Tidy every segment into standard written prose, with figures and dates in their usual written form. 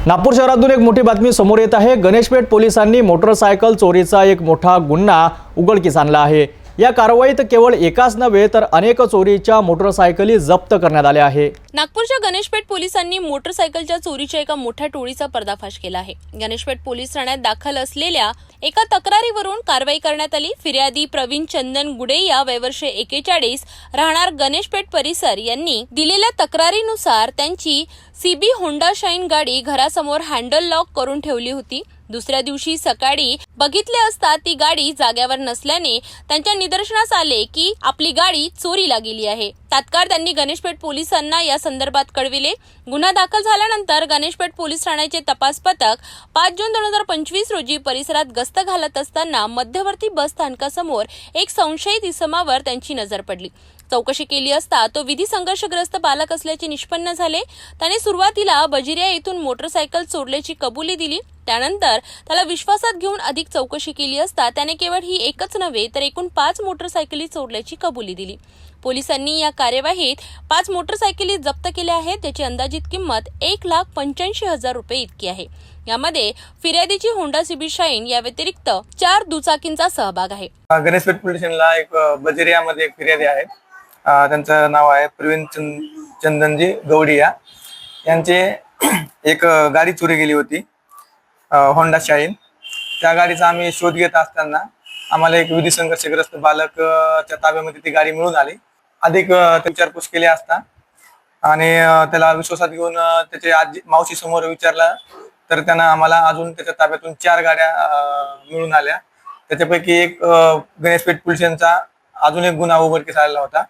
नागपूर शहरातून एक मोठी बातमी समोर येत आहे। गणेशपेठ पोलिसांनी मोटरसायकल चोरीचा एक मोठा गुन्हा उघडकीस आणला आहे। या कारवाईत केवळ एकाच नव्हे तर अनेक चोरीच्या मोटरसायकली जप्त करण्यात आल्या आहे। नागपूरच्या गणेशपेठ पोलिसांनी मोटरसायकलच्या चोरीच्या एका मोठ्या टोळीचा पर्दाफाश केला आहे। गणेशपेठ पोलीस ठाण्यात दाखल असलेल्या एका तक्रारीवरून कारवाई करण्यात आली। फिर्यादी प्रवीण चंदन गुडेया वय वर्ष 41 राहणार गणेशपेठ परिसर यांनी दिलेल्या तक्रारीनुसार त्यांची सीबी होंडा शाईन गाडी घरासमोर हँडल लॉक करून ठेवली होती। दुसऱ्या दिवशी सकाळी बघितले असता ती गाडी जाग्यावर नसल्याने त्यांच्या निदर्शनास आले की आपली गाडी चोरीला गेली आहे। तात्काळ त्यांनी गणेशपेठ पोलिसांना या संदर्भात कळविले। गुन्हा दाखल झाल्यानंतर गणेशपेठ पोलीस ठाण्याचे तपास पथक 5 जून 2025 रोजी परिसरात गस्त घालत असताना मध्यवर्ती बस स्थानकासमोर एक संशयित इसमावर त्यांची नजर पडली। चौकशी केली असता तो विधी संघर्षग्रस्त बालक असल्याचे निष्पन्न झाले। त्याने सुरुवातीला बजिरिया येथून मोटरसायकल चोरल्याची कबुली दिली। त्यानंतर त्याला विश्वासात घेऊन अधिक चौकशी केली असता त्याने केवळ ही एकच नव्हे तर एकूण 5 मोटरसायकली चोरल्याची कबुली दिली। पोलिसांनी या कार्यवाहीत 5 मोटरसायकली जप्त केल्या आहेत। त्याची अंदाजित किंमत 1,85,000 रुपये इतकी आहे। यामध्ये फिर्यादीची होंडा सीबी शाईन या व्यतिरिक्त 4 दुचाकींचा सहभाग आहे। गणेशपेठ पोलीस स्टेशनला एक बजिरियामध्ये एक फिर्यादी आहे। त्यांचं नाव आहे प्रवीण चंदनजी गौडिया। यांचे एक गाडी चोरी गेली होती, होंडा शाईन। त्या गाडीचा आम्ही शोध घेत असताना आम्हाला एक विधी संघर्षग्रस्त बालकच्या ताब्यामध्ये ती गाडी मिळून आली। अधिक विचारपूस केली असता आणि त्याला विश्वासात घेऊन त्याचे आजी मावशी समोर विचारला तर त्यानं आम्हाला अजून त्याच्या ताब्यातून 4 गाड्या मिळून आल्या। त्याच्यापैकी एक गणेशपेठ पोलिसांचा अजून एक गुन्हा उघडकीस आलेला होता।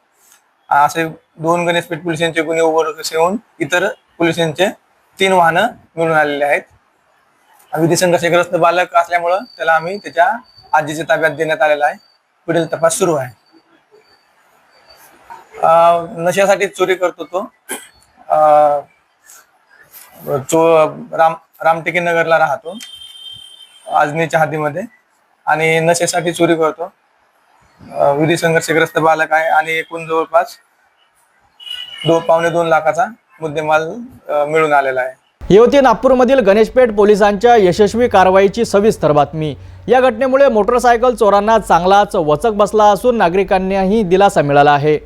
असे 2 गणेशपेठ पोलिसांचे गुन्हे उघडकीस येऊन इतर पोलिसांचे 3 वाहनं मिळून आलेले आहेत। विधी संघर्षग्रस्त बालक असल्यामुळे त्याला आम्ही त्याच्या आजीच्या ताब्यात देण्यात आलेला आहे। पुढील तपास सुरू आहे। नशेसाठी चोरी करतो तो रामटेके नगरला राहतो, आजनीच्या हद्दीमध्ये, आणि नशेसाठी चोरी करतो। विधी संघर्षग्रस्त बालक आहे आणि एकूण जवळपास 2.25 लाखाचा मुद्देमाल मिळून आलेला आहे। ही होती नागपूरमधील गणेशपेठ पोलिसांच्या यशस्वी कारवाईची सविस्तर बातमी। या घटनेमुळे मोटरसायकल चोरांना चांगलाच वचक बसला असून नागरिकांनाही दिलासा मिळाला आहे।